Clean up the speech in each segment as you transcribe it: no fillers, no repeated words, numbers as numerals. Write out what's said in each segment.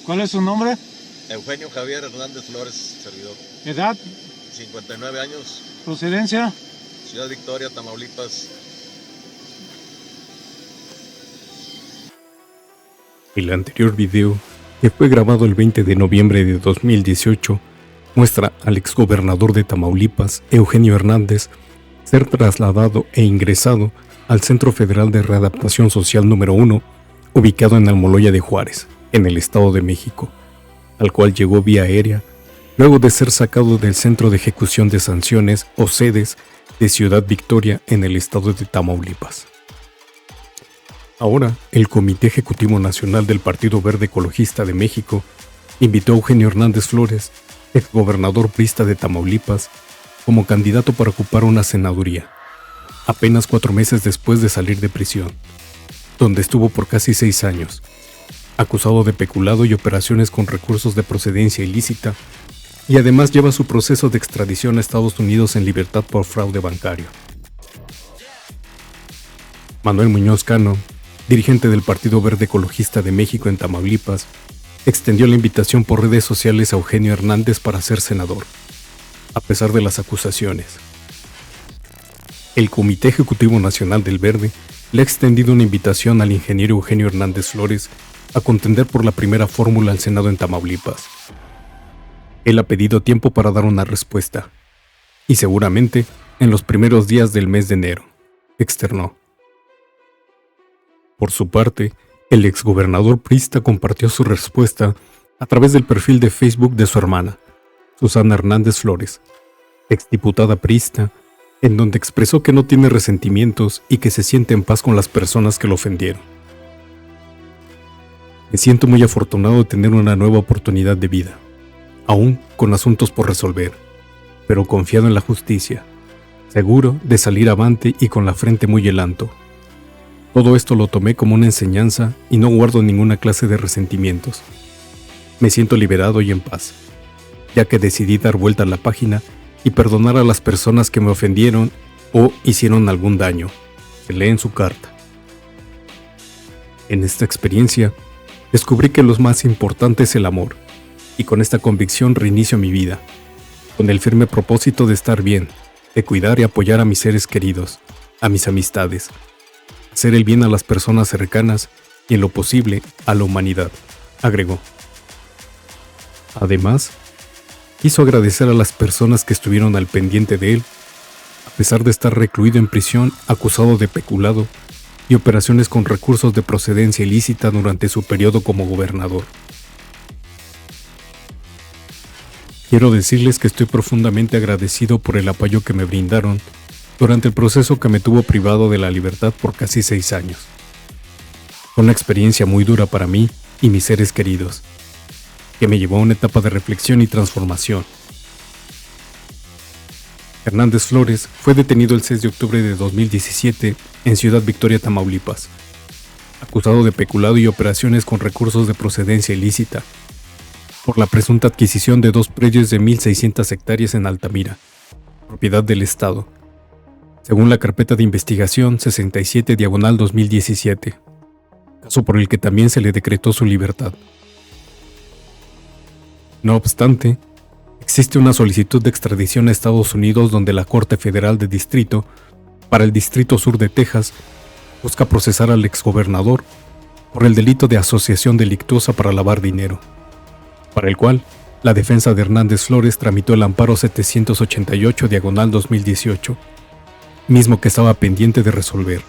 ¿Cuál es su nombre? Eugenio Javier Hernández Flores, servidor. ¿Edad? 59 años. ¿Procedencia? Ciudad Victoria, Tamaulipas. El anterior video, que fue grabado el 20 de noviembre de 2018, muestra al exgobernador de Tamaulipas, Eugenio Hernández, ser trasladado e ingresado al Centro Federal de Readaptación Social número 1, ubicado en Almoloya de Juárez, en el Estado de México, al cual llegó vía aérea, luego de ser sacado del Centro de Ejecución de Sanciones o sedes de Ciudad Victoria en el Estado de Tamaulipas. Ahora, el Comité Ejecutivo Nacional del Partido Verde Ecologista de México invitó a Eugenio Hernández Flores, exgobernador priista de Tamaulipas, como candidato para ocupar una senaduría, apenas 4 meses después de salir de prisión, donde estuvo por casi 6 años, acusado de peculado y operaciones con recursos de procedencia ilícita, y además lleva su proceso de extradición a Estados Unidos en libertad por fraude bancario. Manuel Muñoz Cano, dirigente del Partido Verde Ecologista de México en Tamaulipas, extendió la invitación por redes sociales a Eugenio Hernández para ser senador, a pesar de las acusaciones. El Comité Ejecutivo Nacional del Verde le ha extendido una invitación al ingeniero Eugenio Hernández Flores a contender por la primera fórmula al Senado en Tamaulipas. Él ha pedido tiempo para dar una respuesta, y seguramente en los primeros días del mes de enero, externó. Por su parte, el exgobernador priista compartió su respuesta a través del perfil de Facebook de su hermana, Susana Hernández Flores, exdiputada priista, en donde expresó que no tiene resentimientos y que se siente en paz con las personas que lo ofendieron. Me siento muy afortunado de tener una nueva oportunidad de vida, aún con asuntos por resolver, pero confiado en la justicia, seguro de salir avante y con la frente muy en alto. Todo esto lo tomé como una enseñanza y no guardo ninguna clase de resentimientos. Me siento liberado y en paz, ya que decidí dar vuelta a la página y perdonar a las personas que me ofendieron o hicieron algún daño. Se lee en su carta. En esta experiencia, descubrí que lo más importante es el amor, y con esta convicción reinicio mi vida, con el firme propósito de estar bien, de cuidar y apoyar a mis seres queridos, a mis amistades, hacer el bien a las personas cercanas y en lo posible a la humanidad, agregó. Además, quiso agradecer a las personas que estuvieron al pendiente de él, a pesar de estar recluido en prisión acusado de peculado y operaciones con recursos de procedencia ilícita durante su periodo como gobernador. Quiero decirles que estoy profundamente agradecido por el apoyo que me brindaron durante el proceso que me tuvo privado de la libertad por casi 6 años. Fue una experiencia muy dura para mí y mis seres queridos, que me llevó a una etapa de reflexión y transformación. Hernández Flores fue detenido el 6 de octubre de 2017 en Ciudad Victoria, Tamaulipas, acusado de peculado y operaciones con recursos de procedencia ilícita, por la presunta adquisición de 2 predios de 1.600 hectáreas en Altamira, propiedad del Estado, según la carpeta de investigación 67/2017, caso por el que también se le decretó su libertad. No obstante, existe una solicitud de extradición a Estados Unidos donde la Corte Federal de Distrito para el Distrito Sur de Texas busca procesar al exgobernador por el delito de asociación delictuosa para lavar dinero, para el cual la defensa de Hernández Flores tramitó el amparo 788/2018, mismo que estaba pendiente de resolver.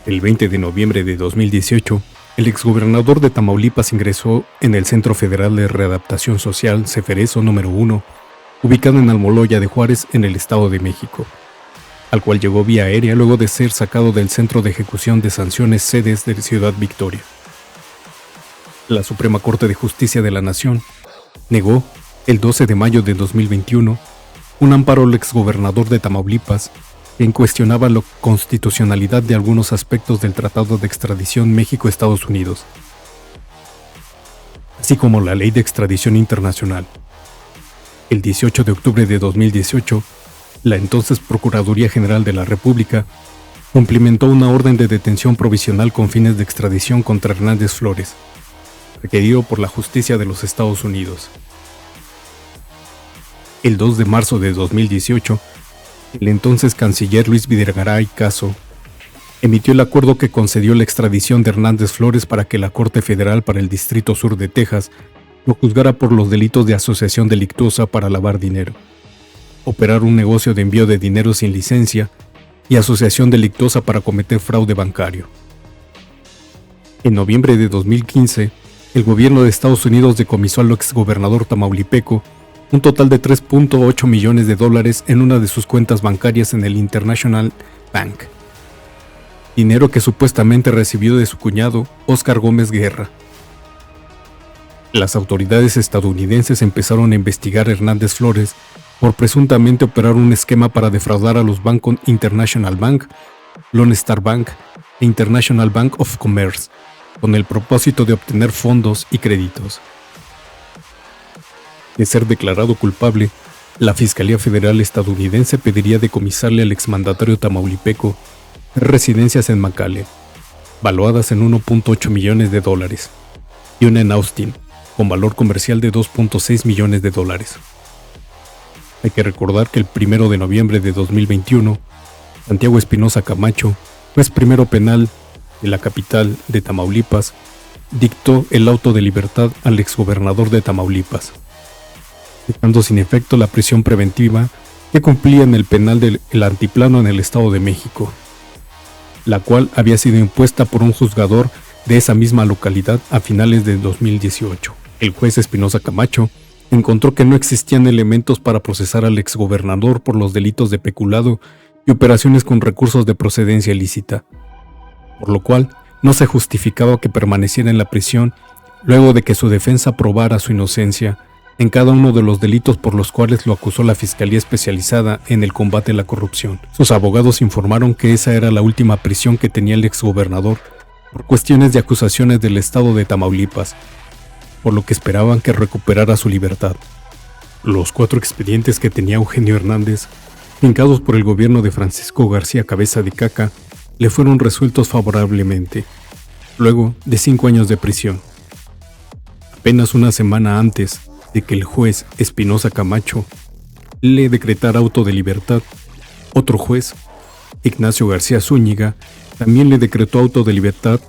El 20 de noviembre de 2018, el exgobernador de Tamaulipas ingresó en el Centro Federal de Readaptación Social Ceferezo número 1, ubicado en Almoloya de Juárez, en el Estado de México, al cual llegó vía aérea luego de ser sacado del Centro de Ejecución de Sanciones sedes de Ciudad Victoria. La Suprema Corte de Justicia de la Nación negó, el 12 de mayo de 2021, un amparo al exgobernador de Tamaulipas, quien cuestionaba la constitucionalidad de algunos aspectos del Tratado de Extradición México-Estados Unidos, así como la Ley de Extradición Internacional. El 18 de octubre de 2018, la entonces Procuraduría General de la República cumplimentó una orden de detención provisional con fines de extradición contra Hernández Flores, requerido por la justicia de los Estados Unidos. El 2 de marzo de 2018, el entonces canciller Luis Videgaray Caso emitió el acuerdo que concedió la extradición de Hernández Flores para que la Corte Federal para el Distrito Sur de Texas lo juzgara por los delitos de asociación delictuosa para lavar dinero, operar un negocio de envío de dinero sin licencia y asociación delictuosa para cometer fraude bancario. En noviembre de 2015, el gobierno de Estados Unidos decomisó al exgobernador tamaulipeco un total de $3.8 millones en una de sus cuentas bancarias en el International Bank, dinero que supuestamente recibió de su cuñado Oscar Gómez Guerra. Las autoridades estadounidenses empezaron a investigar a Hernández Flores por presuntamente operar un esquema para defraudar a los bancos International Bank, Lone Star Bank e International Bank of Commerce, con el propósito de obtener fondos y créditos. De ser declarado culpable, la Fiscalía Federal estadounidense pediría decomisarle al exmandatario tamaulipeco 3 residencias en McAllen, valuadas en $1.8 millones, y una en Austin, con valor comercial de $2.6 millones. Hay que recordar que el 1 de noviembre de 2021, Santiago Espinosa Camacho, juez primero penal de la capital de Tamaulipas, dictó el auto de libertad al exgobernador de Tamaulipas, dejando sin efecto la prisión preventiva que cumplía en el penal del Altiplano en el Estado de México, la cual había sido impuesta por un juzgador de esa misma localidad a finales de 2018. El juez Espinosa Camacho encontró que no existían elementos para procesar al exgobernador por los delitos de peculado y operaciones con recursos de procedencia ilícita, por lo cual no se justificaba que permaneciera en la prisión luego de que su defensa probara su inocencia en cada uno de los delitos por los cuales lo acusó la Fiscalía Especializada en el Combate a la Corrupción. Sus abogados informaron que esa era la última prisión que tenía el exgobernador por cuestiones de acusaciones del estado de Tamaulipas, por lo que esperaban que recuperara su libertad. Los 4 expedientes que tenía Eugenio Hernández, fincados por el gobierno de Francisco García Cabeza de Caca, le fueron resueltos favorablemente, luego de 5 años de prisión. Apenas una semana antes de que el juez Espinosa Camacho le decretara auto de libertad, otro juez, Ignacio García Zúñiga, también le decretó auto de libertad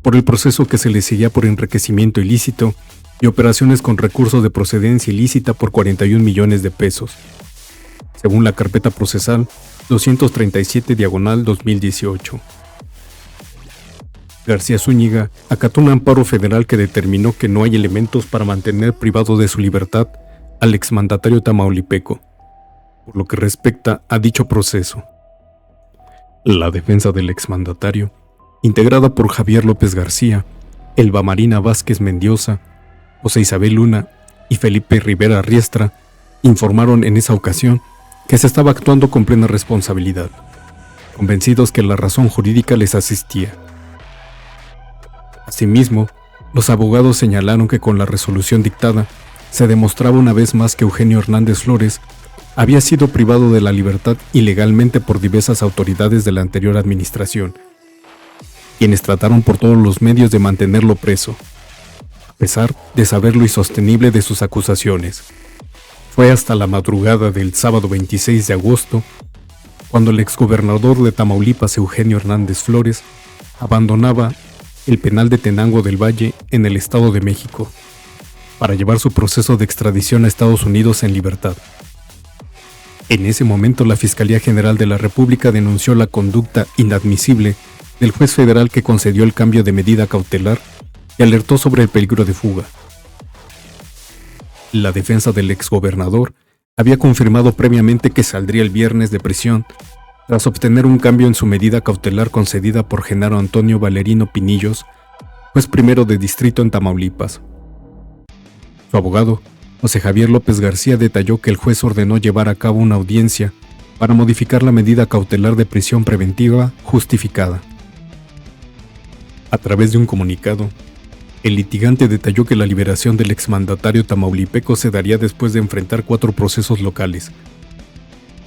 por el proceso que se le seguía por enriquecimiento ilícito y operaciones con recursos de procedencia ilícita por $41 millones, según la carpeta procesal 237/2018. García Zúñiga acató un amparo federal que determinó que no hay elementos para mantener privado de su libertad al exmandatario tamaulipeco, por lo que respecta a dicho proceso. La defensa del exmandatario, integrada por Javier López García, Elba Marina Vázquez Mendiosa, José Isabel Luna y Felipe Rivera Riestra, informaron en esa ocasión que se estaba actuando con plena responsabilidad, convencidos que la razón jurídica les asistía. Asimismo, los abogados señalaron que con la resolución dictada se demostraba una vez más que Eugenio Hernández Flores había sido privado de la libertad ilegalmente por diversas autoridades de la anterior administración, quienes trataron por todos los medios de mantenerlo preso, a pesar de saber lo insostenible de sus acusaciones. Fue hasta la madrugada del sábado 26 de agosto cuando el exgobernador de Tamaulipas, Eugenio Hernández Flores, abandonaba el penal de Tenango del Valle en el Estado de México para llevar su proceso de extradición a Estados Unidos en libertad. En ese momento, la Fiscalía General de la República denunció la conducta inadmisible del juez federal que concedió el cambio de medida cautelar y alertó sobre el peligro de fuga. La defensa del exgobernador había confirmado previamente que saldría el viernes de prisión tras obtener un cambio en su medida cautelar concedida por Genaro Antonio Valerino Pinillos, juez primero de distrito en Tamaulipas. Su abogado, José Javier López García, detalló que el juez ordenó llevar a cabo una audiencia para modificar la medida cautelar de prisión preventiva justificada. A través de un comunicado, el litigante detalló que la liberación del exmandatario tamaulipeco se daría después de enfrentar 4 procesos locales,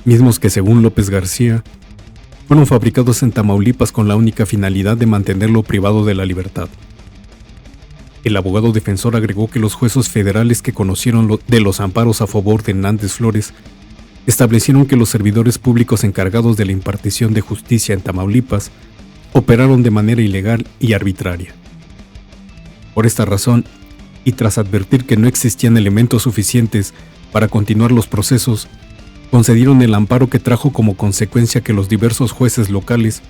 mismos que, según López García, fueron fabricados en Tamaulipas con la única finalidad de mantenerlo privado de la libertad. El abogado defensor agregó que los jueces federales que conocieron de los amparos a favor de Hernández Flores establecieron que los servidores públicos encargados de la impartición de justicia en Tamaulipas operaron de manera ilegal y arbitraria. Por esta razón, y tras advertir que no existían elementos suficientes para continuar los procesos, concedieron el amparo que trajo como consecuencia que los diversos jueces locales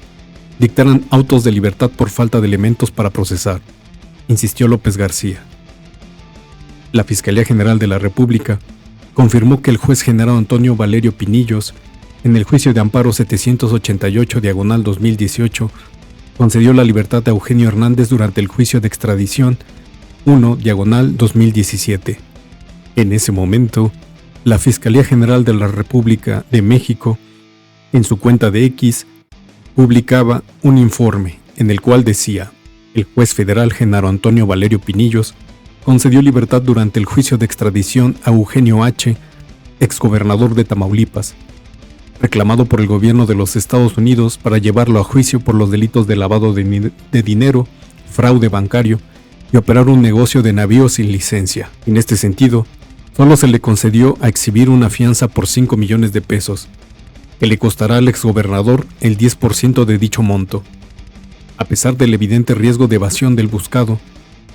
dictaran autos de libertad por falta de elementos para procesar, insistió López García. La Fiscalía General de la República confirmó que el juez general Antonio Valerio Pinillos, en el juicio de amparo 788/2018, concedió la libertad a Eugenio Hernández durante el juicio de extradición 1/2017. En ese momento, la Fiscalía General de la República de México, en su cuenta de X, publicaba un informe en el cual decía: el juez federal Genaro Antonio Valerio Pinillos concedió libertad durante el juicio de extradición a Eugenio H., exgobernador de Tamaulipas, reclamado por el gobierno de los Estados Unidos para llevarlo a juicio por los delitos de lavado de dinero, fraude bancario y operar un negocio de navíos sin licencia. En este sentido, solo se le concedió a exhibir una fianza por 5 millones de pesos, que le costará al exgobernador el 10% de dicho monto, a pesar del evidente riesgo de evasión del buscado,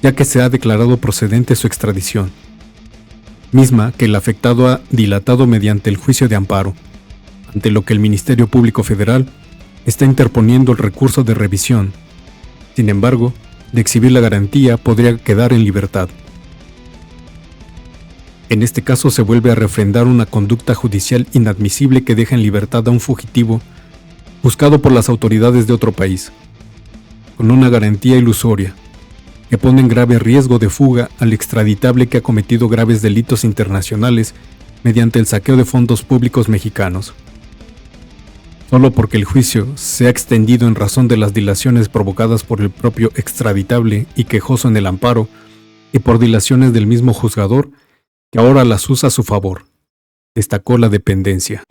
ya que se ha declarado procedente su extradición, misma que el afectado ha dilatado mediante el juicio de amparo, ante lo que el Ministerio Público Federal está interponiendo el recurso de revisión. Sin embargo, de exhibir la garantía podría quedar en libertad. En este caso se vuelve a refrendar una conducta judicial inadmisible que deja en libertad a un fugitivo buscado por las autoridades de otro país, con una garantía ilusoria, que pone en grave riesgo de fuga al extraditable que ha cometido graves delitos internacionales mediante el saqueo de fondos públicos mexicanos. Solo porque el juicio se ha extendido en razón de las dilaciones provocadas por el propio extraditable y quejoso en el amparo, y por dilaciones del mismo juzgador, que ahora las usa a su favor, destacó la dependencia.